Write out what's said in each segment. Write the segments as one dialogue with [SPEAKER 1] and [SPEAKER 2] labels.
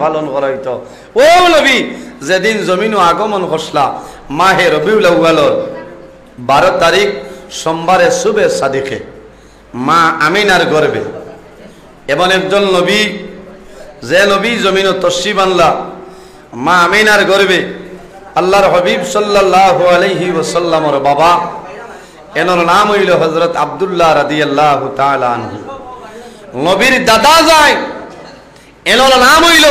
[SPEAKER 1] পালন করা হইতো। ও নবী যেদিন জমিন আগমন করছলা মাহে রবিউল আউয়ালর 12 তারিখ সোমবারে সুবে সাদিকে মা আমিনার গর্ভে এমন একজন নবী, যে নবী জমিন তশরিফ আনলা মা আমিনার গর্ভে আল্লাহর হাবিব সাল্লাল্লাহু আলাইহি ওয়াসাল্লামর বাবা, এনার নাম হইল হযরত আব্দুল্লাহ রাদিয়াল্লাহু তাআলা আনহু। নবীর দাদা যায়, এনার নাম হইল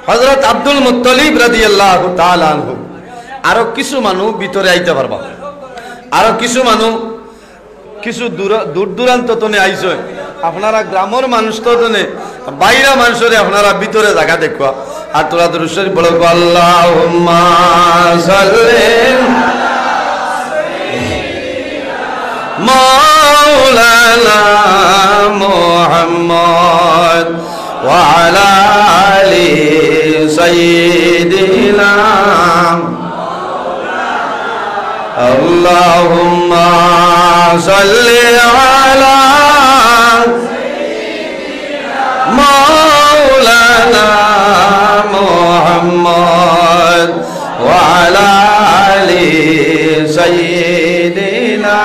[SPEAKER 1] হযরত আব্দুল মুত্তালিব রাদিয়াল্লাহু তাআলা আনহু। আরো কিছু মানুষ ভিতরে আইতে পারবা, আরো কিছু মানুষ কিছু দূর দূরান্ত তনে আইছে। আপনারা গ্রামের মানুষ তো তনে বাইরা মানুষরে আপনারা ভিতরে জায়গা দেখবা। আর তোরা দুরূদ শরীফ বলো আল্লাহুম্মা সাল্লি মাওলানা মুহাম্মদ ওয়া আলা আলি সাইয়্যিদিনা আল্লাহুম্মা সাল্লি আলা মাওলানা মুহাম্মদ ওয়া আলা আলি সাইয়্যিদিনা।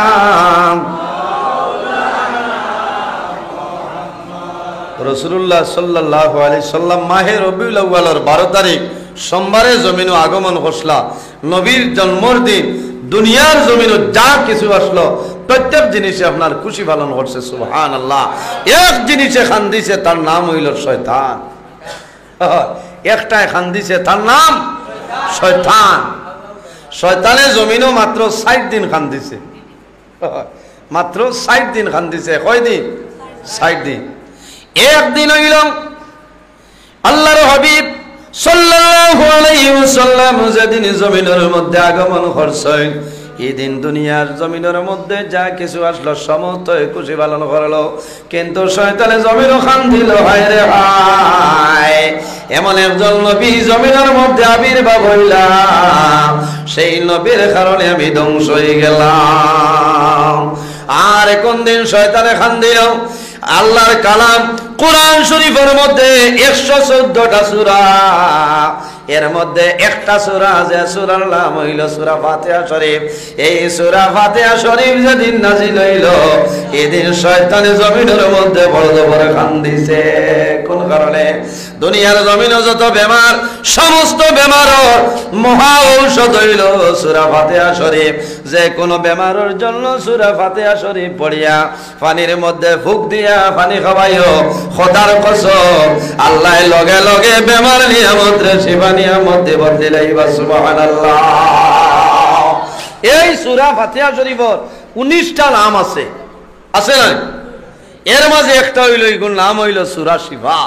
[SPEAKER 1] রাসূলুল্লাহ সাল্লাল্লাহু আলাইহি সাল্লাম মাহে রবিউল আউয়ালের 12 তারিখ সোমবারে জমিনে আগমন করছলা। নবীর জন্মের দিন দুনিয়ার জমিনে যা কিছু আসলো প্রত্যেক জিনিসে আপনার খুশি পালন করছে। সুবহানাল্লাহ। এক জিনিসে খান দিছে, তার নাম হইল শয়তান। একটাই খান দিছে, তার নাম শয়তান। শয়তানে জমিনও মাত্র 60 দিন খান দিছে, মাত্র 60 দিন খান দিছে। কয় দিন? 60 দিন। একদিন হইল আল্লাহর হাবিব সাল্লাল্লাহু আলাইহি ওয়াসাল্লাম যেদিন জমিনের মধ্যে আগমন করছেন, এই দিন দুনিয়ার জমিনের মধ্যে যা কিছু আসলো সমস্ত খুশি পালন করলো। কিন্তু শয়তানে জমিনও খান দিল। হায় রে হায়, এমন একজন নবী জমিনের মধ্যে আবির্ভাব হইলাম, সেই নবীর কারণে আমি ধ্বংস হয়ে গেলাম। আর কোন দিন শয়তানে খান দিল আল্লাহর কালাম কোরআন শরীফের মধ্যে 114টা সূরা, এর মধ্যে একটা সূরা যে সূরার নাম হইল সূরা ফাতিহা শরীফ। এই সূরা ফাতিহা শরীফ যেদিন নাজিল হইল, এদিন শয়তানে জমিনের মধ্যে বড় বড় খান দিছে। কোন কারণে? দুনিয়ার জমিনে যত বেমার, সমস্ত বেমারের মহা ঔষধ হইল সূরা ফাতিহা শরীফ। যে কোনো বেমারের জন্য সূরা ফাতিহা শরীফ পড়িয়া পানির মধ্যে ফুক দিয়া পানি খাওয়াইও, খোদার কসম আল্লাহ লগে লগে বেমার নিয়ামত রে শিফা নিয়ামত দেব দিলাইবা। সুবহানাল্লাহ। এই সূরা ফাতিহা শরীফের 19টা নাম আছে, আছে না? এর মাঝে একটা হইল, এগুলোর নাম হইল সূরা শিফা।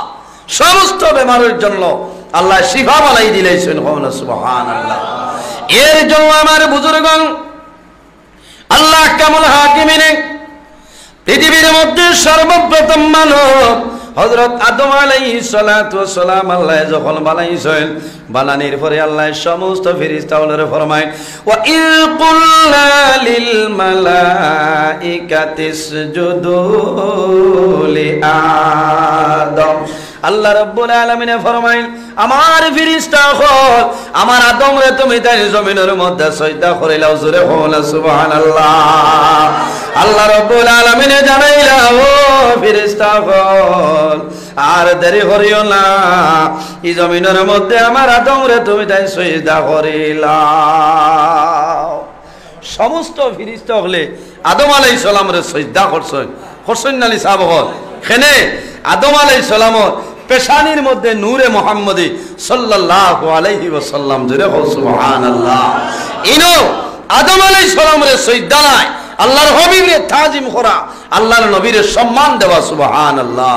[SPEAKER 1] সমস্ত বেমারের জন্য আল্লাহ শিফা বানাই দিলেছেন। সুবহানাল্লাহ। এর জন্য আমার বুজুর্গণ, আল্লাহ কামুল হাকিমিনে পৃথিবীর মধ্যে সর্বপ্রথম মানব হযরত আদম আলাইহিস সালাতু ওয়াস সালাম আল্লাহ যখন বানাইছেন, বানানোর পরে আল্লাহ সমস্ত ফেরেশতাগুলোরে ফরমায় ওয়া ইল কুল্লা লিল মালাইকাতি ইসজুদু লি আদম। আল্লাহ রাব্বুল আলামিনে ফরমাইন, আমার ফেরেশতাগণ আমার আদম রে তুমি তাই জমিনের মধ্যে সিজদা করিলাও। জোরে বলো সুবহানাল্লাহ। আল্লাহ রাব্বুল আলামিনে জানাইলা, ও ফেরেশতাগণ আর দেরি করিও না, এই জমিনের মধ্যে আমার আদম রে তুমি তাই সিজদা করিলাও। সমস্ত ফেরেশতা হলে আদম আলাইহিস সালাম রে সিজদা করছেন। করছেন না সাহাবাগণ? কেনে? আদম আলাইহিস সালামর পেশানির মধ্যে নূরে মুহাম্মদী সাল্লাল্লাহু আলাইহি ওয়াসাল্লাম। জোরে বল সুবহানাল্লাহ। ইনো আদম আলাইহিস সালাম রে সিজদা নাই, আল্লাহর হাবিবের তাজিম করা, আল্লাহর নবীর সম্মান দেওয়া। সুবহানাল্লাহ।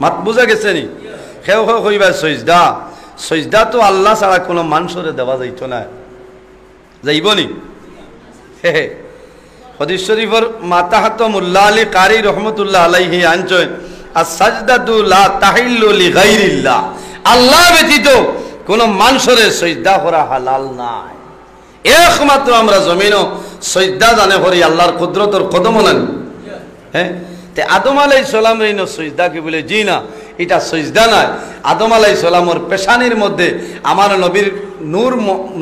[SPEAKER 1] মাত বুঝা গেছে নি? কেউ কেউ কইবা সিজদা, সিজদা তো আল্লাহ ছাড়া কোনো মানুষরে দেওয়া যাইতো না। যাইব নি? হাদিস শরীফের মাতাহাত মুল্লা আলী কারি রহমতুল্লাহ আলাইহি আনছেন, আস-সাজদাতু লা তাহিল্লু লিগাইরিল্লাহ, আল্লাহ ব্যতীত কোন মানুষের সিজদা করা হালাল নাই। একমাত্র আমরা জমিনও সিজদা জানে করি আল্লাহর কুদরতের কদম নেন। হ্যাঁ, তে আদম আলাইহিস সালাম এই সিজদা কি বলে? জি না, এটা সজদা নয়। আদম আলাইহিস সালামের পেশানির মধ্যে আমার নবীর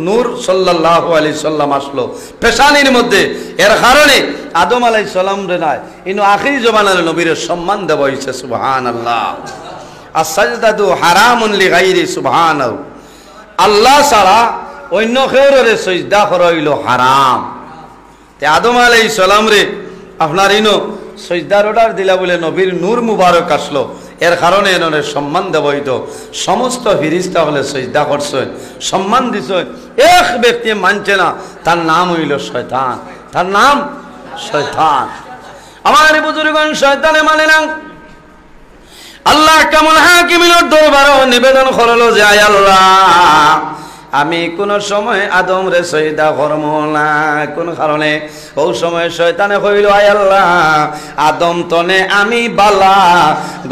[SPEAKER 1] নূর সাল্লাল্লাহু আলাইহি সাল্লাম আসলো পেশানির মধ্যে। এর কারণে আদম আলাইহিস সালাম রে নয়, ইনো আখিরি জমানার নবীর সম্মান দেওয়া হয়েছে। সুবহানাল্লাহ। as-sajdatu হারামুন লিগাইরি সুবহানাহু। আল্লাহ ছাড়া অন্য কেউরে সজদা করা হইল হারাম। তে আদম আলাইহিস সালাম রে আপনার ইনো সজদার অর্ডার দিলা বলে নবীর নূর মুবারক আসলো, এর কারণে এনারে সম্মান দেওয়া হইতো। সমস্ত ফিরিস্তা হলে সজদা করছে, সম্মান দিছে। এক ব্যক্তি মানছে না, তার নাম হইল শয়তান, তার নাম শয়তান। আমার বুজুর্গগণ শয়তানে মানে না। আল্লাহ কেমন হাকিমের দরবারে নিবেদন করলো যে আয় আল্লাহ, আমি কোন সময় আদম রে সজদা করব না। কোন কারণে? ও সময় শয়তানে কইল আয় আল্লাহ, আদম তনে আমি বালা,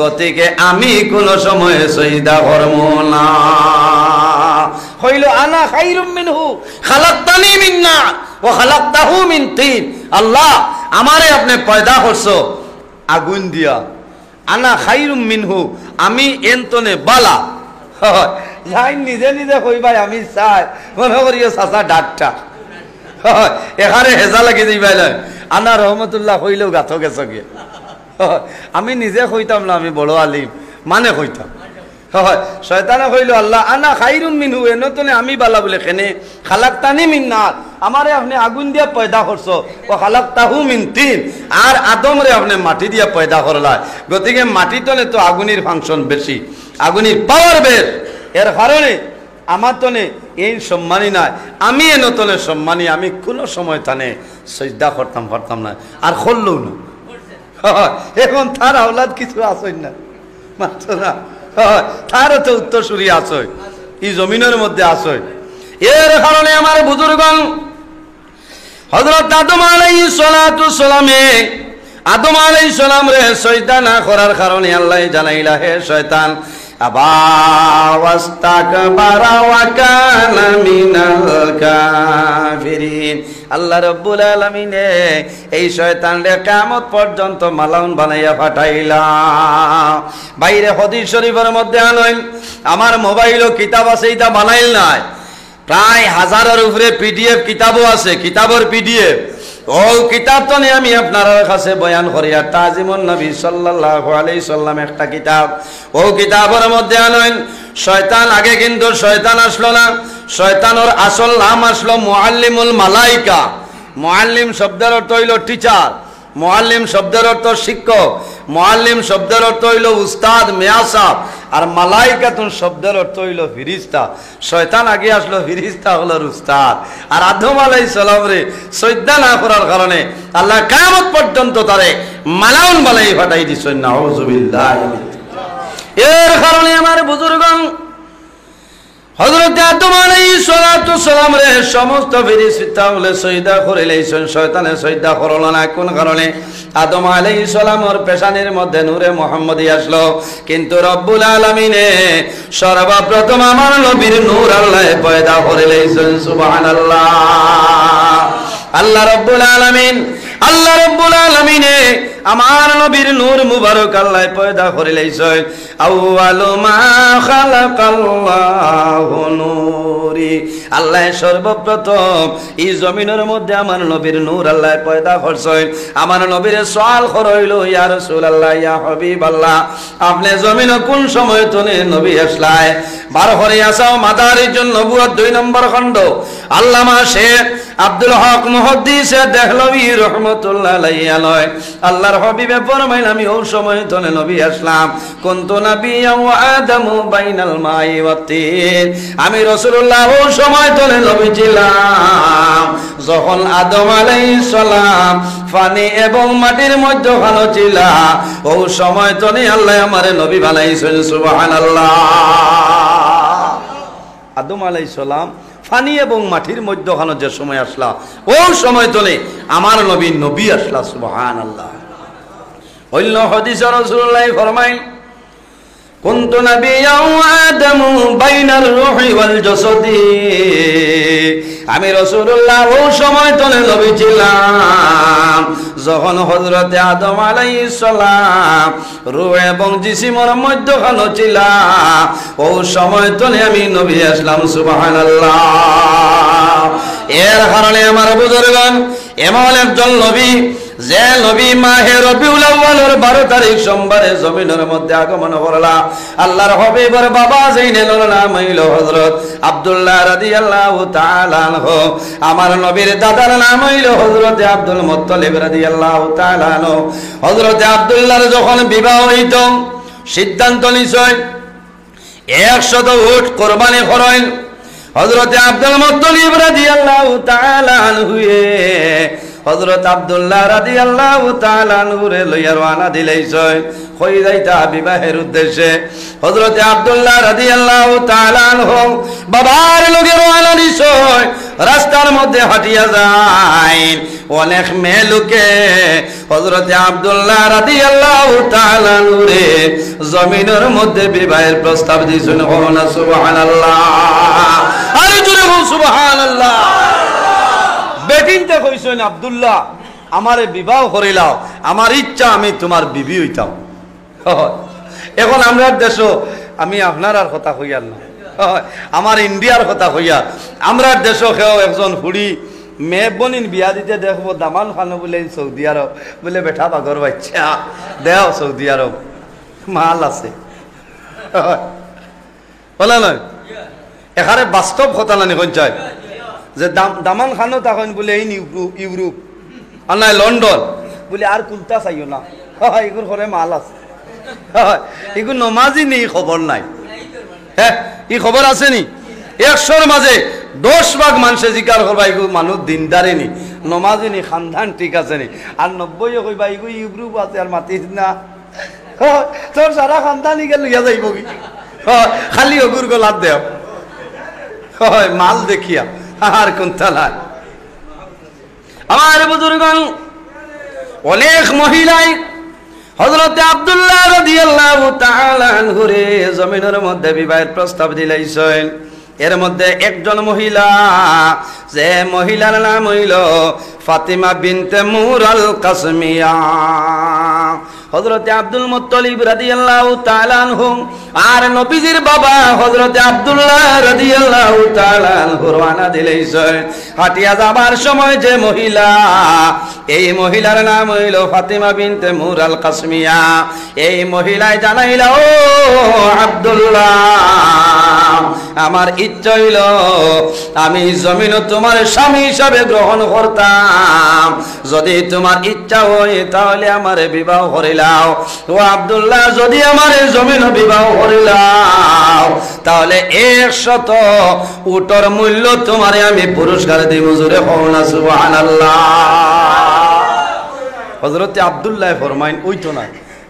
[SPEAKER 1] গতিকে আমি কোন সময় সজদা করব না। কইল আনা খায়রুম মিনহু খালাকতানি মিন নার ওয়া খালাকতাহু মিন তিন। আল্লাহ, আমারে আপনি পয়দা করছো আগুন দিয়া, আনা খায়রুম মিনহু, আমি এনতনে বালা। যাই নিজে নিজে কই ভাই আমি চাই মনে করিও চাচা ডাক্তার এখানে হেজা লাগি দিবাই নয়। আনা রহমতুল্লাহ কইলেও গাথ গেছ গিয়ে আমি নিজে কইতাম না আমি বড় আলিম মানে কইতাম। শয়তানে কইল আল্লাহ আনা খায়রুম মিনহু, এনতনে আমি বালা বলে কেনে? খালাকতানি মিন নার, আমারে আপনি আগুন দিয়া পয়দা করছো, ও খালাকতাহু মিন তিন, আর আদম রে আপনি মাটি দিয়া পয়দা করলা, গতিকে মাটি তলে তো আগুনের ফাংশন বেশি, আগুনের পাওয়ার বেশ। এর কারণে আমার তনে এই সম্মানই নাই, আমি এনতনে সম্মানী। আমি কোনো সময় তানে সজদা করতাম না, আর করলেও না। এখন তার আওলাদ কিছু আসই না মাত্র না, তারও তো উত্তরসূরি আসই, এই জমিনের মধ্যে আসই। এর কারণে আমার বুজুর্গগণ হযরত আদম আলাইহিস সালাতু সালামে আদম আলাইহিস সালাম রে সজদা না করার কারণে আল্লাহ জানাইলা, হে শয়তান আবা ওয়াস্তাকবারা ওয়া কানা মিনাল কাফিরিন। আল্লাহ রাব্বুল আলামিন এই শয়তানরে কিয়ামত পর্যন্ত মালাউন বানাইয়া পাঠাইলা। বাইরে হাদিস শরীফের মধ্যে আনইন, আমার মোবাইলও কিতাব আছে, এটা বানাইল নাই, প্রায় 1000-এর উপরে পিডিএফ কিতাবও আছে, কিতাবের পিডিএফ। ও কিতাব তো নিয়ে আমি আপনার কাছে বয়ান করি। আর তাজিমুন নবী সাল্লাল্লাহু আলাইহি সাল্লাম একটা কিতাব, ও কিতাবের মধ্যে আনইন শয়তান আগে কিন্তু শয়তান আসলো না, শয়তানের আসল নাম আসলো মুআল্লিমুল মালাইকা। মুআল্লিম শব্দের অর্থ হইল টিচার, মুআল্লিম শব্দের অর্থ শিক্ষক, মুআল্লিম শব্দের অর্থ হইল উস্তাদ মেয়াসাব, আর মালাইকাতুন শব্দের অর্থ হইল ফিরিস্তা। শয়তান আগে আসলো, ফিরিস্তা হলো উস্তাদ। আর আদম আলাইহিস সালাম রে সজদা না করার কারণে আল্লাহ কিয়ামত পর্যন্ত তারে মালাউন বানাই ফাটাই দিছেন। নাউযুবিল্লাহ। এর কারণে আমার বুজুর্গগণ হযরত আদম আলাইহিস সালাতু সালাম রে সমস্ত ফেরেশতা হলে সজদা করে লইছেন, শয়তানে সজদা করলো না। কোন কারণে? আদম আলাইহিস সালামের পেশানির মধ্যে নূরে মুহাম্মদী আসলো, কিন্তু রব্বুল আলামিনে সর্বপ্রথম আমার নবীর নূর আল্লাহ পয়দা করে লইছেন। সুবহানাল্লাহ। আল্লাহ রাব্বুল আলামিনে আমার নবীর নূর মুবারক আল্লাহ পয়দা করে লইছেন। আউয়ালু মা খালাকাল্লাহু নূরি, আল্লাহ সর্বপ্রথম এই জমিনের মধ্যে আমার নবীর নূর আল্লাহ পয়দা করছেন। আমার নবীর সওয়াল করইল, ইয়া রাসূলুল্লাহ, ইয়া হাবিবাল্লাহ, আপনি জমিন কোন সময় তনে নবী আসলাই? বার করে আসাও মাদারিজুন নবুয়ত 2 নম্বর খণ্ড, আল্লামা শেখ আব্দুল হক মুহাদ্দিসে দেহলভী রাহমাতুল্লাহ আলাইহি আলয় আল্লাহর হাবিবে ফরমাইলেন, আমি ওই সময় তনে নবী আসলাম। কুনতু নাবিয়্যা ওয়া আদামু বাইনাল মাই ওয়াত তিন, আমি রাসূলুল্লাহ ওই সময় তনে নবী ছিলাম যখন আদম আলাইহিস সালাম পানি এবং মাটির মধ্যখানে ছিল। ওই সময় তনে আল্লাহ আমারে নবী বানাইছেন। সুবহানাল্লাহ। আদম আলাইহিস সালাম পানি এবং মাটির মধ্যখানে যে সময় আসলা, ওই সময় তলে আমার নবী আসলা। সুবহানাল্লাহ। অন্য হাদিসে রাসূলুল্লাহ ফরমাইল, কুনতু নাবিয়্যা ওয়া আদামু বাইনার রূহি ওয়াল জাসাদি, আমি রাসূলুল্লাহ ওই সময় তলে নবী ছিলাম যখন হযরতে আদম আলাইহিস সালাম রূহ এবং জিসিমের মধ্যখানে ছিল ও সময় তলে আমি নবী আসলাম সুবহানাল্লাহ। এর কারণে আমার বুজুর্গগণ এমন একজন নবী যে নবী মাহে রবিউল আউয়ালের 12 তারিখ সোমবারে জমিনের মধ্যে আগমন করলা। আল্লাহর হাবিবের বাবা যাইনের নাম হইল হযরত আব্দুল্লাহ রাদিয়াল্লাহু তাআলা আনহু। আমার নবীর দাদার নাম হইল হযরত আব্দুল মুত্তালিব রাদিয়াল্লাহু তাআলা আনহু। হযরত আব্দুল্লাহর যখন বিবাহ হইত সিদ্ধান্ত নিছয় 100 উট কুরবানি করেন। হযরত আব্দুল মুত্তালিব রাদিয়াল্লাহু তাআলা আনহু হযরত আব্দুল্লাহ রাদিয়াল্লাহু তাআলা আনহুরে লইয়া রওনা দিলেইছয় কই যাইতা বিবাহের উদ্দেশ্যে। হযরত আব্দুল্লাহ রাদিয়াল্লাহু তাআলা আনহু বাবার লগে রওনা দিছয়। রাস্তার মধ্যে হাঁটিয়া যায় অনেক মেয়ে লোকে হযরত আব্দুল্লাহ রাদিয়াল্লাহু তাআলা আনহুরে জমিনের মধ্যে বিবাহের প্রস্তাব দিছেন। সুবহানাল্লাহ, আরে জোরে বল সুবহানাল্লাহ। বেটিনটা কইছেন আব্দুল্লাহ আমারে বিবাহ করিলাও, আমার ইচ্ছা আমি তোমার বিবি হইতাম। এখন আমরা দেশ আমি আপনার আর কথা কইয়ার না, আমার ইন্ডিয়ার কথা কইয়া আমরা দেশ কেউ একজন হুড়ি মেয়ে বনিন বিয়া দিতে দেখবো দামান খানো বলে সৌদি আরব বলে বেঠা বাগর বাচ্চা দেও সৌদি আরব মাল আছে বলে নয়। এখানে বাস্তব কথা না নিকঞ্চায় যে দামান খানো তখন বলে এই ইউরোপ আর নাই লন্ডন বলে আর কুলতা চাইও না, এগুর ঘরে মাল আছে, এগুলো নমাজি নেই খবর নাই। হ্যাঁ ই খবর আছে নি 100র মাঝে 10 ভাগ মানুষে জিকার করবা এগুলো মানুষ দিনদারি নি নমাজি নি খানদান ঠিক আছে নি, আর 90 কইবা এগুলো ইউরোপ আছে আর মাতিস না তোর সারা খানদানি গেল লইয়া যাইব কি খালি অগুর গলাত দেও মাল দেখিয়া আর কোনটা নাই। আমার বুজুর্গগণ অনেক মহিলাই হযরত আব্দুল্লাহ রাদিয়াল্লাহু তাআলা আনহুরে জমিনের মধ্যে বিবাহের প্রস্তাব দিলাইছেন। এর মধ্যে একজন মহিলা, যে মহিলার নাম হইল ফাতিমা বিনতে মুরাল কাসমিয়া। হযরত আব্দুল মুত্তালিব রাদিয়াল্লাহু তাআলা আনহু আর নবীজির বাবা হযরত আব্দুল্লাহ রাদিয়াল্লাহু তাআলা আনহু রওনা দিলেইছেন। হাটিয়া যাবার সময় যে মহিলা, এই মহিলার নাম হইল ফাতিমা বিনতে মুরাল কাসমিয়া। এই মহিলায় জানাইল ও আব্দুল্লাহ আমার ইচ্ছা হইল আমি জমিন তোমার স্বামী হিসাবে গ্রহণ করতাম, যদি তোমার ইচ্ছা হয় তাহলে আমার বিবাহ করিলাও। ও আব্দুল্লাহ যদি আমার জমিন বিবাহ করিলাও তাহলে 100 উটর মূল্য তোমারে আমি পুরস্কার দিব। জোরে কও না সুবহানাল্লাহ। হযরত আব্দুল্লাহ ফরমাইন ওই তো না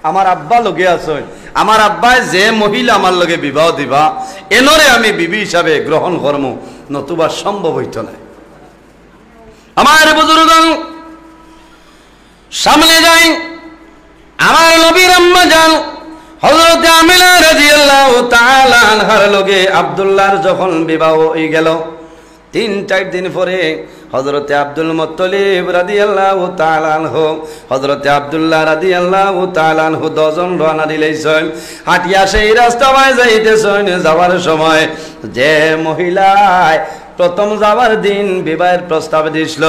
[SPEAKER 1] আমার আব্বা লগে আছেন, আমার আব্বাই যে মহিলা আমার লগে বিবাহ দিবা এনরে আমি বিবি হিসাবে গ্রহণ করব, নতুবা সম্ভব হইতো না। আমার বুজুর্গগণ সামনে যাই আমার নবীর আম্মা জান হযরত আমিনা রাদিয়াল্লাহু তাআলা আনহার লগে আব্দুল্লাহর যখন বিবাহ হয়ে গেল 3-4 দিন পরে হযরতে আব্দুল মুত্তালিব রাদিয়াল্লাহু তাআলা আনহু হযরতে আব্দুল্লাহ রাদিয়াল্লাহু তাআলা আনহু 10 জন রওনা দিলেছেন। হাঁটিয়া সেই রাস্তায় যাইতেছেন, যাওয়ার সময় যে মহিলায় প্রথম যাওয়ার দিন বিবাহের প্রস্তাব দিছিল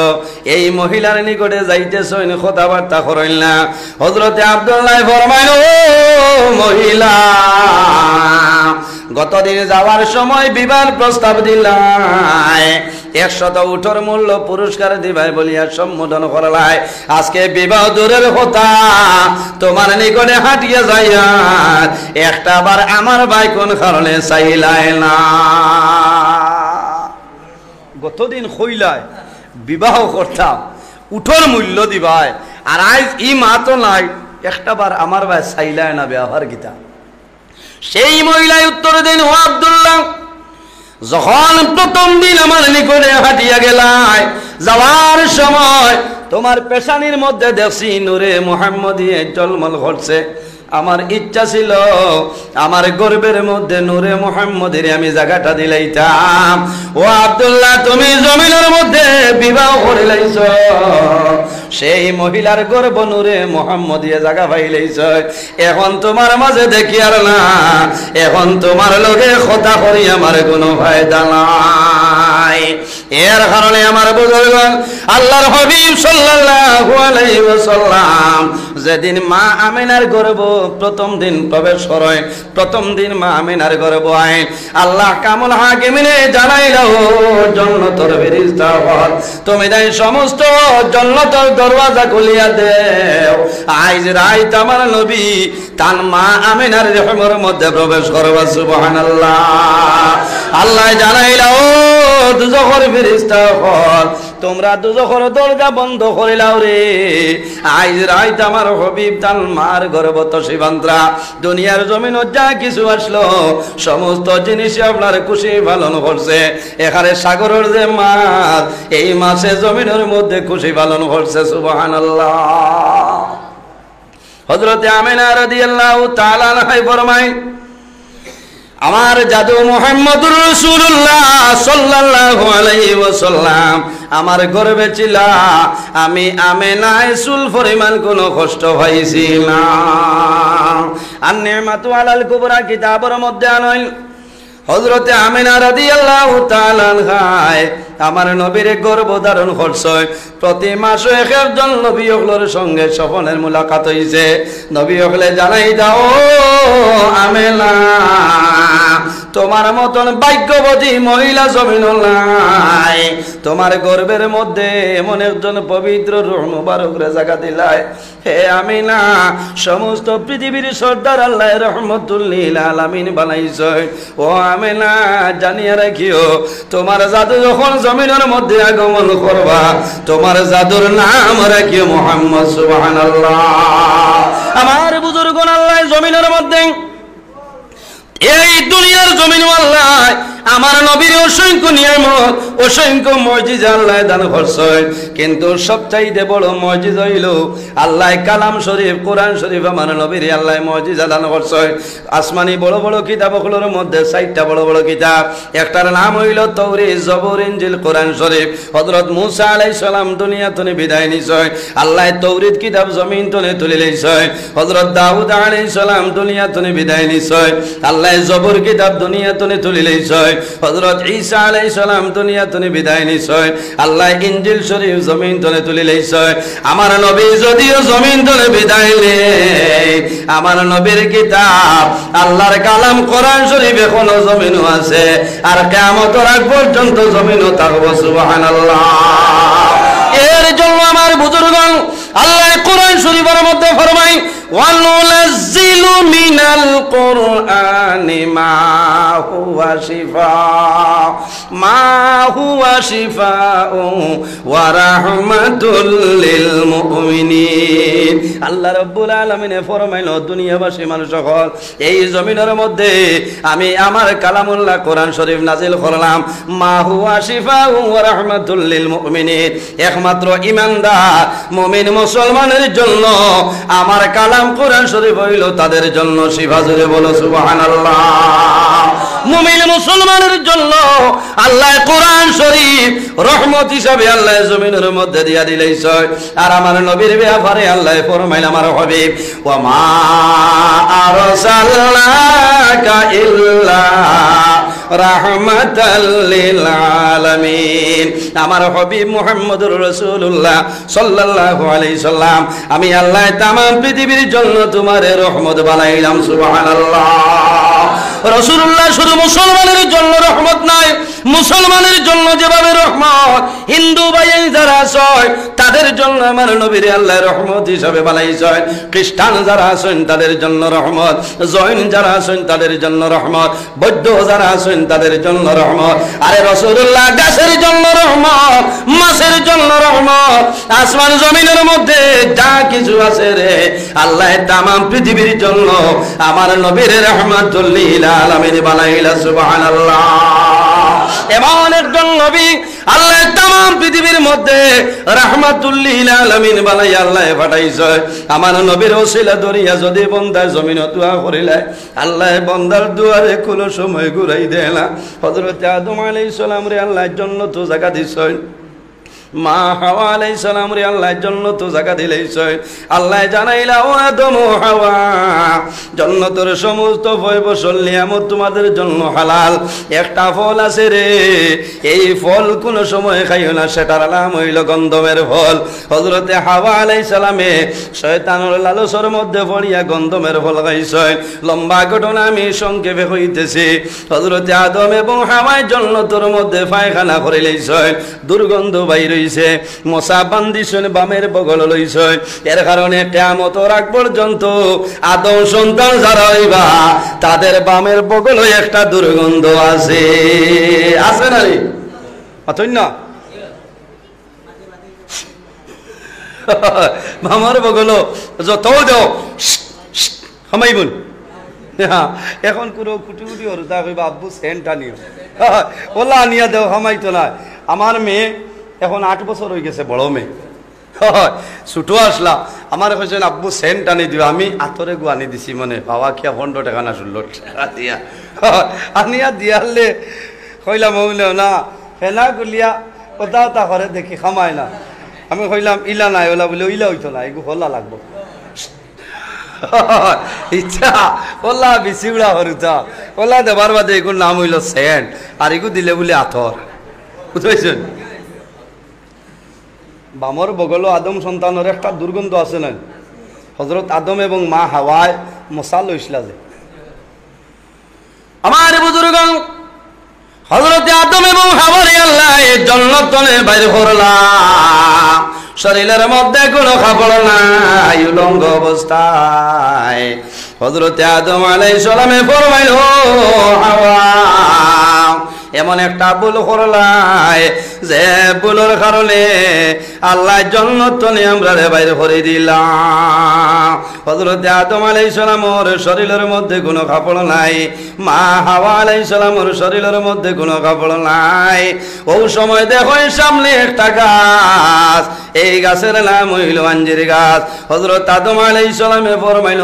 [SPEAKER 1] এই মহিলার নিকটে যাইতেছেন, কথাবার্তা করেন না। হযরতে আব্দুল্লাহ ফরমাইল ও মহিলা গতদিন যাওয়ার সময় বিবাহের প্রস্তাব দিলাই 100 উটর মূল্য পুরস্কার দিবাই বলিয়া সম্বোধন করলাই, আজকে বিবাহ দূরের কথা তোমার নিকটে হাঁটিয়া যাইয়া একটা বার আমার ভাই কোন কারণে চাইলাই না। গতদিন কইলাই বিবাহ করতাম উঠোর মূল্য দিবাই, আর আজ ই মা তো নাই একটা বার আমার ভাই চাইলাই না ব্যবহার গীতা। সেই মহিলাই উত্তর দেন ও আব্দুল্লাহ যখন প্রথম দিন আমার নিকটে হাঁটিয়া গেলাই যাওয়ার সময় তোমার পেশানির মধ্যে দেখছি নূরে মুহাম্মদী ঝলমল করছে, আমার ইচ্ছা ছিল আমার গর্বের মধ্যে নূরে মুহাম্মদের আমি জায়গাটা দিলাইতাম। ও আব্দুল্লাহ তুমি জমিনের মধ্যে বিবাহ করিলাইছ, সেই মহিলার গর্ব নূরে মুহাম্মদিয়া জায়গা পাইলেইছ। এখন তোমার মাঝে দেখি আর না, এখন তোমার লগে কথা করি আমার কোনো ফায়দা নাই। এর কারণে আমার বুজুর্গগণ, আল্লাহর হাবিব সাল্লাল্লাহু আলাইহি ওয়াসাল্লাম যেদিন মা আমিনার গর্ভ প্রথম দিন প্রবেশ করে, প্রথম দিন মা আমিনার গর্ভ আইন আল্লাহ কামুল হাকিমিনে জানাইল, জান্নাতের ফেরেশতা হল তুমি তাই সমস্ত জান্নাতের দরওয়াজা খুলিয়া দেও। আজ রাত আমার নবী তার মা আমিনার রহমের মধ্যে প্রবেশ করবা। সুবহানাল্লাহ। আল্লাহ জানাইল, ও দুজখের ফেরেশতা হল তোমরা দুজখের দরজা বন্ধ করিলাও রে। আজ রাত আমার হাবিব তার মার গর্ভত শিবান্ত্রা দুনিয়ার জমিনত যা কিছু আসলো সমস্ত জিনিসই আপনার খুশি পালন করছে। এখানে সাগরের যে মাছ, এই মাছে জমিনের মধ্যে খুশি পালন করছে। সুবহানাল্লাহ। হযরতে আমিনা রাদিয়াল্লাহু তাআলা আনহা ফরমায়, আমার জাদু মুহাম্মদুর রাসূলুল্লাহ সাল্লাল্লাহু আলাইহি ওয়াসাল্লাম আমার গর্ভে ছিল, আমি আমিনায় চুল পরিমাণ কোনো কষ্ট পাইছি না। আর নিমাতু আলাল কুবরা কিতাবের মধ্যে আনল হযরতে আমিনা রাদিয়াল্লাহু তাআলা আনহা আমার নবীর গর্ভ ধারণ করছে। প্রতি মাসে একজন নবী হলের সঙ্গে স্বপনের মুলাকাত হইছে। নবী হলে জানাই দাও, আমিনা তোমার মতন ভাগ্যবতী মহিলা জমিন নাই। তোমার গর্ভের মধ্যে এমন একজন পবিত্র রূহ মুবারকরে জায়গা দিলাই। হে আমিনা, সমস্ত পৃথিবীর সর্দার আল্লাহ রহমতুল লিল আলামিন বানাইছে। ও আমিনা, জানিয়া রাখিও তোমার জাদু যখন জমিনের মধ্যে আগমন করবা, তোমার জাদুর নাম রাখিও মুহাম্মদ। সুবহানাল্লাহ। আমার বুজুর্গগণ, আল্লাহ জমিনের মধ্যে এই দুনিয়ার জমিন আল্লাহ আমার নবীর অসংখ্য নিয়ামত, অসংখ্য মুজিজা আল্লাহ দান করছে। কিন্তু সবচাইতে বড় মুজিজা হইল আল্লাহ কালাম শরীফ, কোরআন শরীফ আমার নবীর আল্লাহ মুজিজা দান করছে। আসমানি বড় বড় কিতাবগুলোর মধ্যে 4টা বড় বড় কিতাব, একটার নাম হইল তাওরীত, জবুর, ইনজিল, কোরআন শরীফ। হযরত মূসা আলাইহিস সালাম দুনিয়া থেকে বিদায় নিছে, আল্লাহ তাওরীত কিতাব জমিন থেকে তুলে লইছে। হযরত দাউদ আলাইহিস সালাম দুনিয়া থেকে বিদায় নিছে, আল্লাহ জবুর কিতাব দুনিয়া থেকে তুলে লইছে। হযরত ঈসা আলাইহিস সালাম দুনিয়া থেকে বিদায় নিছে, আল্লাহ ইনজিল শরীফ জমিন থেকে তুলে লইছে। আমার নবী যদিও জমিন থেকে বিদায় নেয়, আমার নবীর কিতাব আল্লাহর কালাম কোরআন শরীফ এখনো জমিনও আছে, আর কিয়ামতের আগ পর্যন্ত জমিনও থাকবে। সুবহানাল্লাহ। এর জন্য আমার বুজুর্গগণ, আল্লাহ কোরআন শরীফের মধ্যে ফরমায়, ওয়ানুনাজ্জিলু মিনাল কুরআনি মা হুয়া শিফাউ ওয়া রাহমাতুল লিল মুমিনিন। আল্লাহ রাব্বুল আলামিনে ফরমাইল, দুনিয়াবাসী মানুষ সকল, এই জমিনের মধ্যে আমি আমার কালামুল্লাহ কোরআন শরীফ নাজিল করলাম, মা হুয়া শিফাউ ওয়া রাহমাতুল লিল মুমিনিন। একমাত্র ঈমানদার মুমিন মুসলমানের জন্য আমার কালাম কোরআন শরীফ হইল তাদের জন্য শিফা। জোরে বলো সুবহানাল্লাহ। মুমিন মুসলমানের জন্য আল্লাহ কোরআন শরীফ রহমত হিসাবে আল্লাহ জমিনের মধ্যে দিয়া দিলেইছে। আর আমার নবীর ব্যাপারে আল্লাহ ফরমাইল, আমার হাবিব, ওয়া মা আরসালনাকা ইল্লা রাহমাতাল লিল আলামিন। আমার হাবিব মুহাম্মদুর রাসূলুল্লাহ সাল্লাল্লাহু আলাইহি সাল্লাম, আমি আল্লাহ তামাম পৃথিবীর জন্য তোমারে রহমত বানাইলাম। সুবহানাল্লাহ। রাসূলুল্লাহ শুধু মুসলমানের জন্য রহমত নাই, মুসলমানের জন্য যেভাবে রহমত হিন্দু ভাই যারা আছে তাদের জন্য আমার নবীর আল্লাহ রহমত হিসাবে বানাইছেন। খ্রিস্টান যারা আছেন তাদের জন্য রহমত, জৈন যারা আছেন তাদের জন্য রহমত, বৌদ্ধ যারা আছেন তাদের জন্য রহমত। আরে রাসূলুল্লাহ গাছের জন্য রহমত, মাছের জন্য রহমত, আসমান জমিনের মধ্যে যা কিছু আছে রে আল্লাহ তামাম পৃথিবীর জন্য আমার নবীর রহমাতুল লিল আলামিন বানাইলা। সুবহানাল্লাহ। এমন একজন নবী আল্লাহ তামাম পৃথিবীর মধ্যে রাহমাতুল লিল আলামিন বানাই আল্লাহ পাঠাইছে। আমার নবীর ওসিলা দরিয়া যদি বন্দার জমিন দোয়া করিলে আল্লাহ বন্দার দুয়ারে কোনো সময় ঘুরাই দেয় না। হযরত আদম আলাইহিস সালাম রে আল্লাহ জান্নাত জায়গা দিছেন, মা হাওয়া আলাইহিস সালাম রে আল্লাহ জান্নাত জায়গা দিলেইছে আল্লাহ জানাইলা ও আদম ও হাওয়া জান্নাতের সমস্ত ফল নিয়ামত তোমাদের জন্য হালাল একটা ফল আছে রে এই ফল কোন সময় খাইও না সেটার নাম হইল গন্ধমের ফল হযরতে হাওয়া আলাইহিস সালামে শয়তানের লালসার মধ্যে পড়িয়া গন্ধমের ফল খাইছে লম্বা ঘটনা আমি সংক্ষেপে কইতেছি হযরতে আদম এবং হাওয়া জান্নাতের মধ্যে পায়খানা করে লইছে দুর্গন্ধ বাইর হইছে মশা বান্ধিছেন বামের বগল লইছে এর কারণে কিয়ামতের আগ পর্যন্ত আদম সন্তান যারা হইবা তাদের বামের বগলে একটা দুর্গন্ধ আছে আছে না রে অতই না বামের বগল যত দাও হামাইবুন এখন কোনো কুটি কুটি হরুতা কইবা আব্বু সেন্ট আনিও ওলা আনিয়া দেও হামাইতো না আমার মেয়ে এখন 8 বছর হয়ে গেছে বড় মেয়ে ছুটো আসলা আমার কইছেন আব্বু সেন্ট আনি দিও আমি আতরে গু আনি দিছি মানে বাবা কি 15 টাকা না 16 টাকা দিয়া আনিয়া দিয়ালে কইলাম মৌলে না হেনা গুলিয়া কোথাও তা করে দেখি খামায় না আমি কইলাম ইলা নাই ওলা বলে ইলা হইতো না এগু হলা লাগবো ইচ্ছা ওলা বিচিউড়া হরুতা ওলা দেবার বাদে এগুর নাম হইল সেন্ট আর এগু দিলে বলে আতর বুঝেছেন বামর বগল আদম সন্তানের একটা দুর্গন্ধ আছে না হযরত আদম এবং মা হাওয়ায় মশা লইছিলা যে আমার বুজুর্গগণ হযরত আদম এবং হাওয়ারে আল্লাহ জান্নাত থেকে বাইর করলা শরীরের মধ্যে কোনো কাপড় নাই উলঙ্গ অবস্থায় হযরত আদম আলাইহিস সালামে ফরমাইল হাওয়া এমন একটা ভুল করলাই যে ভুলের কারণে আল্লাহ জান্নাত থেকে আমরারে বাইরে করে দিলাম হযরত আদম আলাইহিস সালামের শরীরের মধ্যে কোনো কাপড় নাই মা হাওয়া আলাইহিস সালামের শরীরের মধ্যে কোনো কাপড় নাই ওই সময় দেখো সামনে একটা গাছ এই গাছের নাম হইল আঞ্জির গাছ হযরত আদম আলাইহিস সালামে ফরমাইল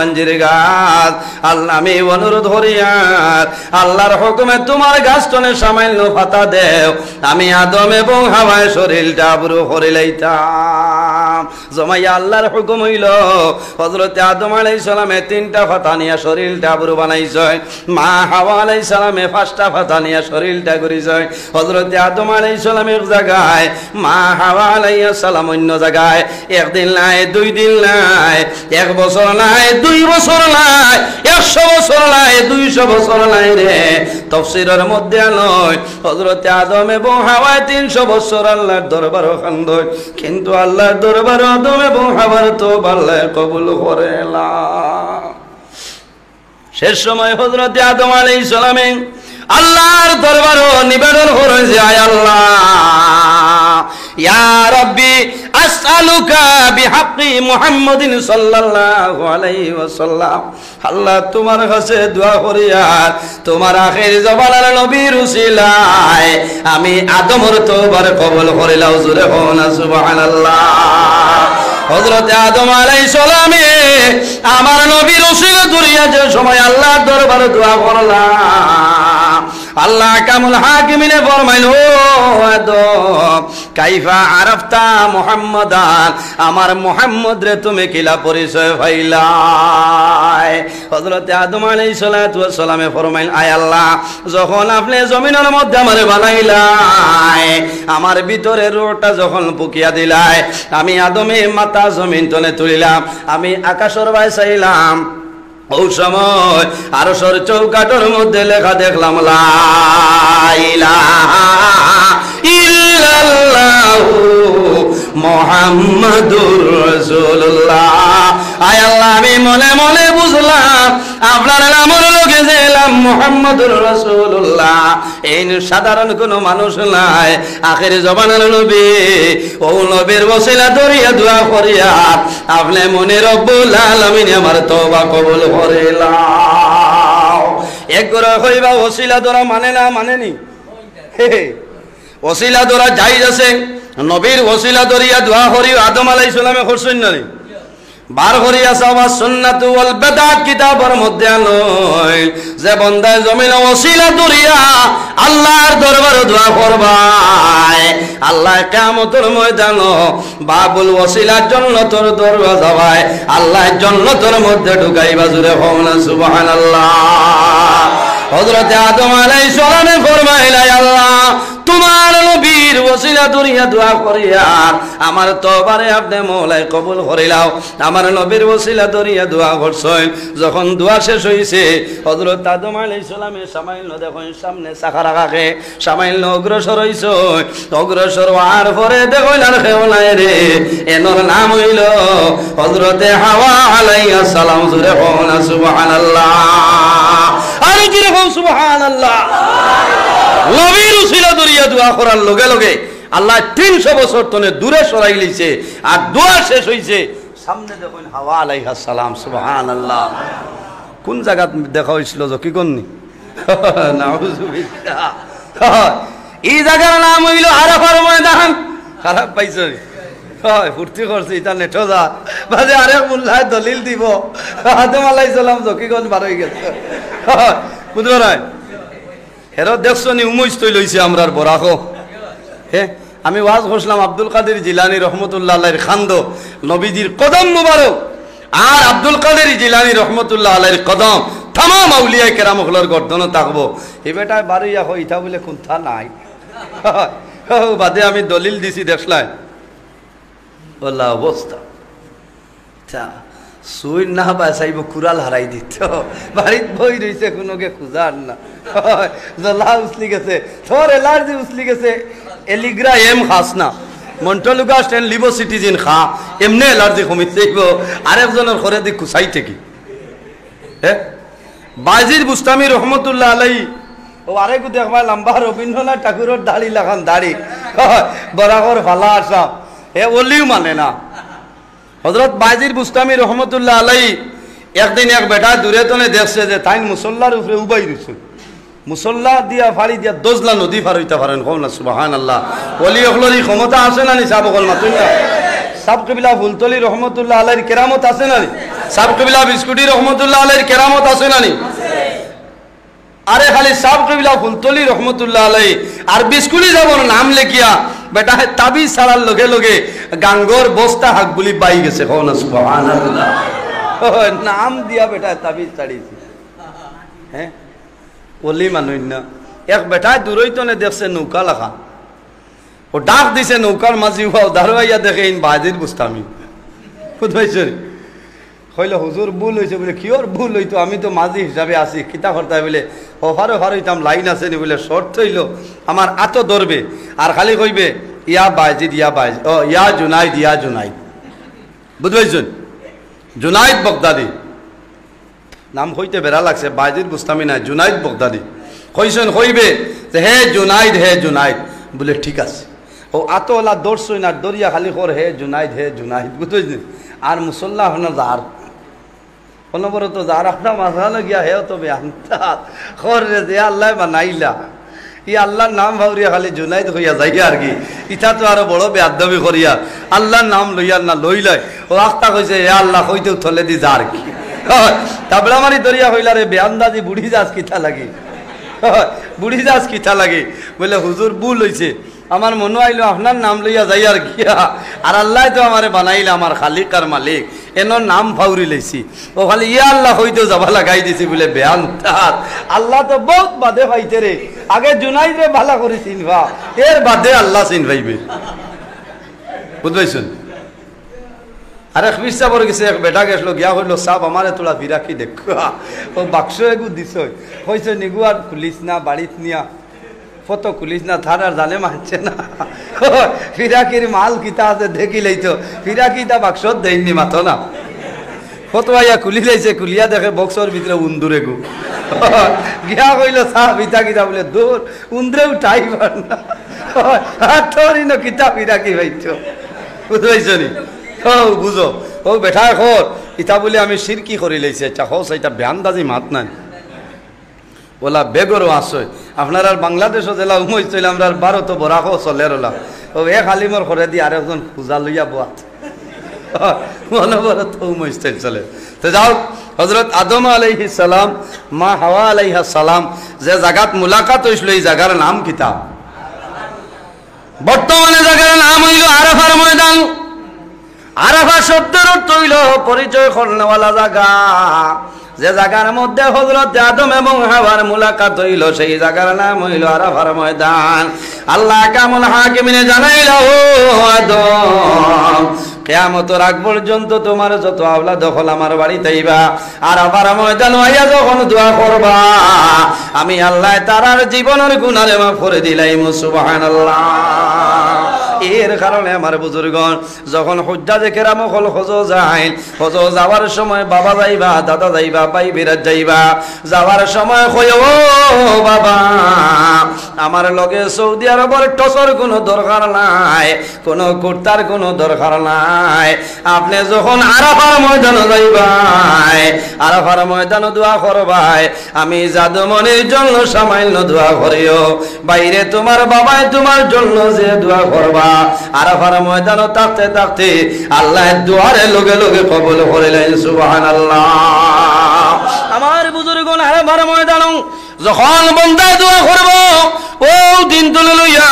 [SPEAKER 1] আঞ্জির গাছ আল্লাহ আমি অনুরোধ করিয়ার আল্লাহর হুকুমে তোমার গাছটনে সামান্য পাতা দেও আমি আদম এবং হাওয়ার শরীরটা পুরো করে লইতাম জমাইয়া আল্লাহর হুকুম হইল হযরত আদম আলাইহিস সালামে 3টা পাতা নিয়া শরীরটা পুরো বানাইছে মা হাওয়া আলাইহিস সালামে 5টা পাতা নিয়া শরীরটা করিছে হযরত আদম আলাইহিস সালাম এক জায়গায় মা হাওয়া আলাইহিস সালাম অন্য জায়গায় একদিন নাই 2 দিন নাই 1 বছর নাই 2 বছর নাই 100 বছর নাই 200 বছর নাই রে তাফসীরের মধ্যে নয় হযরত আদম এবং হাওয়া 300 বছর আল্লাহর দরবারে কান্দয় কিন্তু আল্লাহর দরবারে আদম এবং হাওয়ার তওবা আল্লাহ কবুল করে না শেষ সময় হযরত আদম আলাইহিস সালামে আল্লাহর দরবারে নিবেদন করেছে আয় আল্লাহ ইয়া রাব্বি আসআলুকা বিহাক্কি মুহাম্মাদিন সাল্লাল্লাহু আলাইহি ওয়াসাল্লাম আল্লাহ তোমার কাছে দোয়া করি আর তোমার আখির জবানের নবীর উসিলায় আমি আদমের তওবার কবুল করে লাও জোরে হন সুবহানাল্লাহ হযরত আদম আলাইহিস সালামে আমার নবীর উসিলা দুরিয়া যে সময় আল্লাহর দরবারে দোয়া করলাম আল্লাহ কামুল হাকিমিনে ফরমাইল ও আদম কাইফা আরাফতা মুহাম্মাদান আমার মুহাম্মদ রে তুমি কিলা পরিচয় পাইলাই হযরত আদম আলাইহিস সালাতু ওয়াস সালামে ফরমাইল আয় আল্লাহ যখন আপনি জমিনের মধ্যে আমারে বানাইলাই আমার ভিতরে রূহটা যখন পুকিয়া দিলাই আমি আদমে মাথা জমিন তলে তুলিলাম আমি আকাশের বাইরে চাইলাম ওই সময় আরশের চৌকাঠের মধ্যে লেখা দেখলাম লা ইলাহা ইল্লাল্লাহু মুহাম্মাদুর রাসূলুল্লাহ আয় আল্লাহ আমি মনে মনে বুঝলাম আপনার নামের লোকে দিলাম মুহাম্মাদুর রাসূলুল্লাহ এই সাধারণ কোনো মানুষ নাই আখির জমানার নবী ও নবীর ওসিলা ধরিয়া দোয়া করিয়া আপনি মনে রব্বুল আলামিন আমার তওবা কবুল করে লাও একবার কইবা ওসিলা ধরা মানে না মানেনি ওসিলা ধরা জায়েজ আছে নবীর ওসিলা ধরিয়া দোয়া করি আদম আলাইহিস সালামে করছেন না বার করিয়া সাওয়া সুন্নাত ওয়াল বিদআত কিতাবের মধ্যে আনয় যে বান্দা জমিন ওসিলা দরিয়া আল্লাহর দরবারে দোয়া করবায় আল্লাহ কিয়ামতের ময়দানে বাবুল ওসিলার জান্নাতের দরওয়াজা হয় আল্লাহ জান্নাতের মধ্যে ঢুকাইবা জুরে হওনা সুবহানাল্লাহ। হযরত আদম আলাইহিস সালামে ফরমাইলা আল্লাহ তোমার নবীর ওসিলা দরিয়া দোয়া করিয়া আমার তওবারে আপনি মওলাই কবুল করিলাও। আমার নবীর ওসিলা দরিয়া দোয়া করছেন। যখন দোয়া শেষ হইছে হযরত আদম আলাইহিস সালামে সামাইল দেখেন সামনে চাকা রাখাকে সামাইল অগ্রসর হইছে। অগ্রসর হওয়ার পরে দেখেন আর কেউ নাই রে, এনর নাম হইল হযরতে হাওয়া আলাইহিস সালাম। জোরে বলুন সুবহানাল্লাহ, আরে জোরে বলুন সুবহানাল্লাহ। নবীর ওসিলা দরিয়া দোয়া করার লগে লগে আল্লাহ 300 বছর তনে দূরে সরাই লইছে। আর দোয়া শেষ হইছে সামনে দেখুন হাওয়া আলাইহিস সালাম। সুবহানাল্লাহ। কোন জায়গা দেখা হইছিল যে কি করনি নাউজুবিল্লাহ। এই জায়গার নাম হইল আরাফার ময়দান। খারাপ পাইছো? হয় ফুর্তি করছে এটা নেটো যা বাজে আরেক মুল্লায় দলিল দিব আদম আলাইহিস সালাম জকিগঞ্জ বার হয়ে গেছে। বুঝতে পারেন হেরো দেখছো নি উমৈশ তৈ লইছে আমরার বরাকো। হ্যাঁ আমি ওয়াজ করছিলাম আব্দুল কাদের জিলানী রহমতুল্লাহ আলাইহির খান্দ নবীজির কদম মুবারক আর আব্দুল কাদের জিলানী রহমতুল্লাহ আলাইহির কদম तमाम আউলিয়া কেরামগুলোর গর্দন থাকবো। এই বেটায় বাড়িয়া হই ইটা বলে কোনটা নাই বাদে আমি দলিল দিছি দেখলাই বললা অবস্থা সুই না বাসাইব কুড়াল হারাই দিত বাড়িত বই রয়েছে কোনোকে খুঁজার না জলা উসলি গেছে তোর এলার্জি উসলি গেছে এলিগ্রা এম খাস না মন্টলুকা স্টেন লিবো সিটিজেন খা এমনি এলার্জি কমিতে আরেকজনের ঘরে দি কুসাই থেকে হ্যাঁ বাজির বুস্তামি রহমতুল্লাহ আলাই ও আরেকু দেখবা লম্বা রবীন্দ্রনাথ ঠাকুরের দাড়ি লাগান দাড়ি বরাবর ভালা আসা এ ওলিও মানে না। হযরত বাজির বুস্তামি রহমতুল্লাহ আলাই একদিন এক বেটা দূরে তনে দেখছে যে তাই মুসল্লার উপরে উবাই রয়েছে মুসল্লা দিয়া ফাড়ি দিয়া দজলা নদী পার হইতে পারেন কম না সুবহানাল্লাহ। ওলি অখলরি ক্ষমতা আছে না নি সাব অকল মাতুই না সাব কবিলা ফুলতলি রহমতুল্লাহ আলাইহির কেরামত আছে না নি সাব কবিলা বিস্কুটি রহমতুল্লাহ আলাইহির কেরামত আছে না নি আরে খালি সাব কবিলা ফুলতলি রহমতুল্লাহ আলাইহি আর বিস্কুটি যাবো নাম লেখিয়া বেটা তাবিজ ছাড়ার লগে লগে গাঙ্গর বস্তা হাক বলি পাই গেছে কও না সুবহানাল্লাহ। নাম দিয়া বেটা তাবিজ ছাড়িয়েছি। হ্যাঁ ওলি মানুষ না এক বেটায় দূরইতনে দেখছে নৌকা লেখা ও ডাক দিছে নৌকার মাঝি হওয়া দাঁড়াইয়া দেখে ইন বাজির বুঝতামি বুঝবাইছে কইল হুজুর ভুল হয়েছে বলে কিওর ভুল হইতো আমি তো মাঝি হিসাবে আছি কিতা করতে বলে ওভারে ওভার হইতাম লাইন আছে নি বলে শর্ট হইল আমার আতো ধরবে আর খালি কইবে ইয়া বাজিদ ইয়া বাজ ও ইয়া জুনাইদ ইয়া জুনাইদ বুঝবাইছেন জুনাইদ বগদাদি নাম হইতে বেড়া লাগছে বাজির বুস্তামি নাই জুনাইদ বগদাদি কইছেন কইবে যে হে জুনাইদ বলে ঠিক আছে ও আতলা দৌড়ছই না দরিয়া খালি কর হে জুনাইদ বুঝতেছেন আর মুসল্লা হন যার অনবরত যার আপনার মাথা গিয়া হে তো বেআন্তা খর রে যে আল্লাহ বানাইলা ই আল্লাহর নাম ভাবরিয়া খালি জুনাইদ হইয়া যাই আর কি ইটা তো আরো বড় বেআদবি করিয়া আল্লাহর নাম লইয়া না লইলাই ও আস্তা কইছে হে আল্লাহ হইতেও থলে দি যার কি তাবলা মারি দরিয়া হইলা রে বেআন্দাজি বুড়ি যাস কিতা লাগে বুড়ি যাস কিতা লাগে বলে হুজুর ভুল হইছে আমার মনে আইলো আপনার নাম লইয়া যাই আর গিয়া আর আল্লাহ তো আমারে বানাইলা আমার খালিক আর মালিক এনর নাম ফাউরি লইছি ও খালি ইয়া আল্লাহ হইতেও যাবা লাগাই দিছি বলে বেআন্তার আল্লাহ তো বহুত বাদে পাইতে রে আগে জুনাইদ রে ভালা করে চিনবা এর বাদে আল্লাহ চিন পাইবে বুঝবাইছেন। আরে খিসা পড়ে গেছে এক বেটা গেছিল গিয়া হইলো সাপ আমারে তোলা বিরাকি দেখা ও বাক্স এগু দিছ কইছে নিগু আর খুলিস না বাড়িত নিয়া ফটো খুলিস না থার আর জানে মানছে না ফিরাকির মাল কিতা আছে দেখি লইতো ফিরাকিটা বাক্সত দেয়নি মাথো না ফটো আইয়া খুলি লাইছে খুলিয়া দেখে বক্সর ভিতরে উন্দুরে গু গিয়া কইল সাপ ইতা কিতা বলে দূর উন্দরে উঠাই পার না তোরই ন কিতা ফিরাকি ভাইছো বুঝবাইছো নি ও বুঝো ও বেটা খর ইতা বলে আমি সিরকি করে লাইছে আচ্ছা হোস এটা বেআন্দাজি মাত নাই ওলা বেগরও আসয় আপনার আর বাংলাদেশও জেলা উমই চলে আমরা ভারত বরাকও চলে রলা ও এক আলিমর ঘরে দিয়ে আরেকজন পূজা লইয়া বোয়াত অনবরত উমস্তেল চলে। তো যাও, হযরত আদম আলাইহিস সালাম, মা হাওয়া আলাইহিস সালাম যে জায়গাত মুলাকাত হইছিল, এই জায়গার নাম কিতা? বর্তমানে জায়গার নাম হইল আরাফার ময়দান। আরাফা শব্দের অর্থ হইল পরিচয় করনেওয়ালা জায়গা। যে জায়গার মধ্যে হযরত আদম এবং হাওয়ার মুলাকাত হইল, সেই জায়গার নাম হইল আরাফার ময়দান। আল্লাহ কামুল হাকিমিনে জানাইল, ও আদম, কিয়ামতের আগ পর্যন্ত তোমার যত আওলাদ হল আমার বাড়িতে আইবা, আরাফার ময়দান আইয়া যখন দোয়া করবা, আমি আল্লাহ তারার জীবনের গুনাহ মাফ করে দিলাম। সুবহানাল্লাহ। এর কারণে আমার বুজুর্গণ যখন হুজ্জাজে কেরাম হল হজ যায়, হজ যাওয়ার সময় বাবা যাইবা, দাদা যাইবা, ভাই বিরাট যাইবা, যাওয়ার সময় কই, ও বাবা, আমার লগে সৌদি আরবের টসর কোনো দরকার নাই, কোনো কুর্তার কোনো দরকার নাই। আপনি যখন আরাফার ময়দানে যাইবাই, আরাফার ময়দানে দোয়া করবাই, আমি জাদুমনির জন্য সামান্য দোয়া করিও। বাইরে তোমার বাবাই তোমার জন্য যে দোয়া করবা, আরাফার ময়দানে থাকতে থাকতে আল্লাহ দুয়ারে লগে লগে কবুল করিলেন। সুবহানাল্লাহ। আমার বুজুর্গণ, আরাফার ময়দান যখন বন্দায় দোয়া করব, ও দিন তুলে লইয়া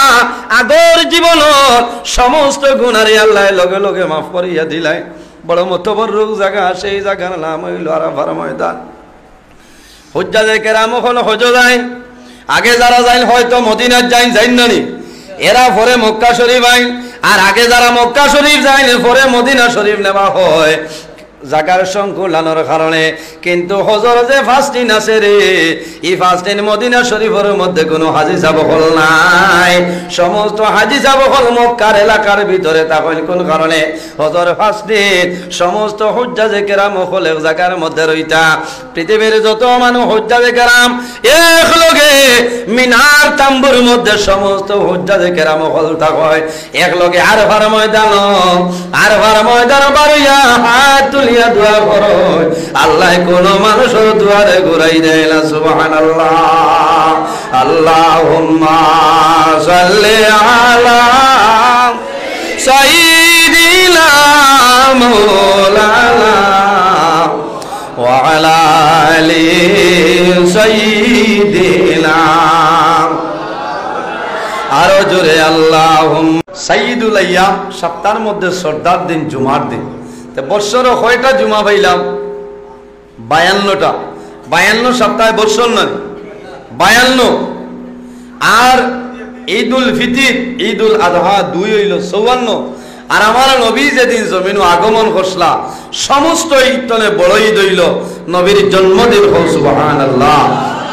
[SPEAKER 1] আগর জীবনের সমস্ত গুনারে আল্লাহ লগে লগে মাফ করিয়া দিলাই। বড় মতবরক জায়গা, সেই জায়গার নাম হইল আরাফার ময়দান। হুজ্জাজে কেরাম হল হজ যায়, আগে যারা যাইন হয়তো মদিনার যাইন, যাইন নানি, এরা পরে মক্কা শরীফ আইন, আর আগে যারা মক্কা শরীফ যাইন পরে মদিনা শরীফ নেওয়া হয় জাগার সংকুলানোর কারণে। কিন্তু হজর যে ফাস্টিন আছে রে, এই ফাস্টিন মদিনা শরীফের মধ্যে কোনো হাজি সাবকল নাই। সমস্ত হাজি সাবকল মক্কার এলাকার ভিতরে তখন কোন কারণে হজর ফাস্টিন সমস্ত হুজ্জাজে কেরাম হল এক জায়গার মধ্যে রইতা। পৃথিবীর যত মানুষ হুজ্জাজে কেরাম এক লগে মিনার তাম্বুর মধ্যে সমস্ত হুজ্জাজে কেরাম হল থাকয় এক লগে আরফার ময়দান, আরফার ময়দান বাড়িয়া হাত তুলিয়া দোয়া করো, আল্লাহ কোন মানুষের দুয়ারে ঘুরাই দেয় না। সুবহানাল্লাহ। আল্লাহুম্মা সাল্লি আলা সাইয়্যিদিনা মাওলানা ওয়া আলা আলি সাইয়্যিদিনা। আরো জোরে আল্লাহুম্মা। সাইয়্যিদুল আইয়াম, সপ্তাহের মধ্যে সর্দার দিন, জুমার দিন। বৎসরে কয়টা জুমা পাইলাম? 52টা। 52 সপ্তাহে বৎসর নয়, 52। আর ঈদুল ফিতির, ঈদুল আযহা 2 হইল 54। আর আমার নবী যেদিন জমিনও আগমন করছলা, সমস্ত ঈদনে বড় ঈদ হইল নবীর জন্মদিন। হো সুবহানাল্লাহ।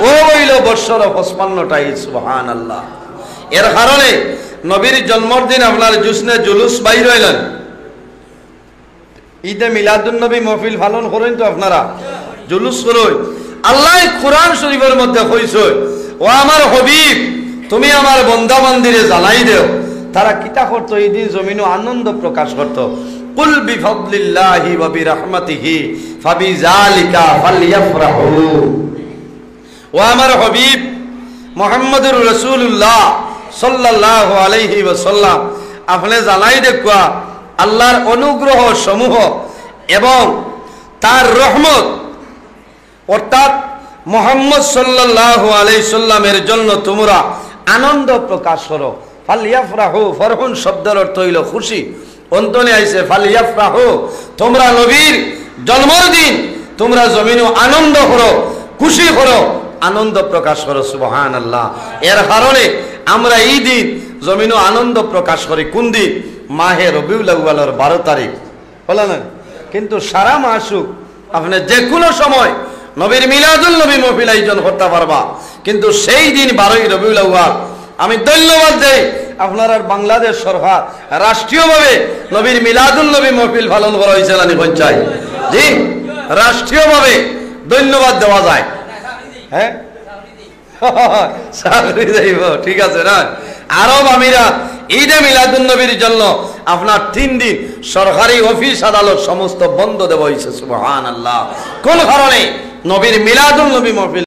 [SPEAKER 1] ও হইল বৎসরে 55টা ঈদ। সুবহানাল্লাহ। এর কারণে নবীর জন্মদিন আপনার জুসনে জুলুস বাইর হইলেন। ঈদে মিলাদুন নবী মহফিল পালন করেন তো আপনারা, জুলুস করেন। আল্লাহ কুরআন শরীফের মধ্যে কইছে, ও আমার হাবিব, তুমি আমার বান্দা বান্দিরে জানাই দেও তারা কিতা করতো, এই দিন জমিনে আনন্দ প্রকাশ করতো। কুল বিফাদলিল্লাহি ওয়া বিরহমাতিহি ফাবিযালিকা ফালইফরাহু। ও আমার হাবিব মুহাম্মদুর রাসূলুল্লাহ সাল্লাল্লাহু আলাইহি ওয়াসাল্লাম, আপনি জানাই দেখুয়া আল্লাহর অনুগ্রহ সমূহ এবং তার রহমত, অর্থাৎ মুহাম্মদ সাল্লাল্লাহু আলাইহি সাল্লামের জন্য তোমরা আনন্দ প্রকাশ করো। ফালইফরাহু, ফরহুন শব্দের অর্থ হইল খুশি। অন্তনে আইছে ফালইফরাহু, তোমরা নবীর জন্মদিন তোমরা জমিনে আনন্দ করো, খুশি করো, আনন্দ প্রকাশ করো। সুবহানাল্লাহ। এর কারণে আমরা এই দিন জমিনে আনন্দ প্রকাশ করি। কোন দিন? মাহে রবিউল আউয়ালের 12 তারিখ, বলে না? কিন্তু সারা মাসুক আপনি যে কোনো সময় নবীর মিলাদুল নবী মহফিল আয়োজন করতে পারবা, কিন্তু সেই দিন 12ই রবিউল আউয়াল আমি ধন্যবাদ দেই আপনার বাংলাদেশ সরকার রাষ্ট্রীয়ভাবে নবীর মিলাদুল নবী মহফিল পালন করা হয়েছে না পঞ্চায়েত। জি, রাষ্ট্রীয়ভাবে ধন্যবাদ দেওয়া যায়। হ্যাঁ, ঠিক আছে না? আরব আমিরাত ঈদে মিলাদুন নবীর জন্য আপনার 3 দিন সরকারি অফিস আদালত সমস্ত বন্ধ দেওয়া হয়েছে। সুবহানাল্লাহ। কোন কারণে? নবীর মিলাদুন নবী মহফিল